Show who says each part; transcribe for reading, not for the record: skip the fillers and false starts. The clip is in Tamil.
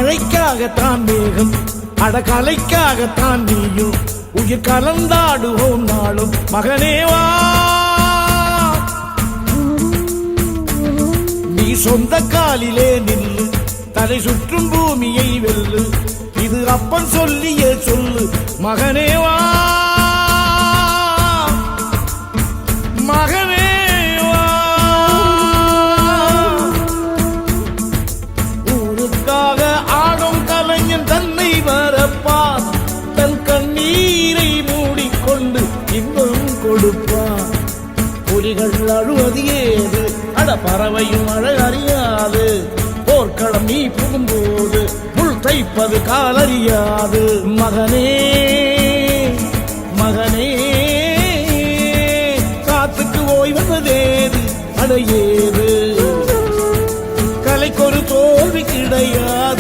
Speaker 1: மழைக்காகத்தான் மேகம், அடகலைக்காகத்தான் நீயும். உயிர் கலந்தாடுவோம் நாளும் மகனேவா. நீ சொந்த காலிலே நில்லு, தலை சுற்றும் பூமியை வெல்லு. இது அப்பன் சொல்லியே சொல்லு மகனேவா. மகனேவா, ஊருக்காக ஆடும் கலைஞன் தன்னை வரப்பான். தன் கண்ணீரை மூடிக்கொண்டு இன்பம் கொடுப்பான். புலிகள் அழுவது ஏது, அட பறவையும் அழ அறியாது. போர்க்களம் நீ புகும்போது முள் தைப்பது காலறியாது. மகனே மகனே, காத்துக்கு ஓய்வதேது அடையேது. கலைக்கொரு தோல்வி கிடையாது.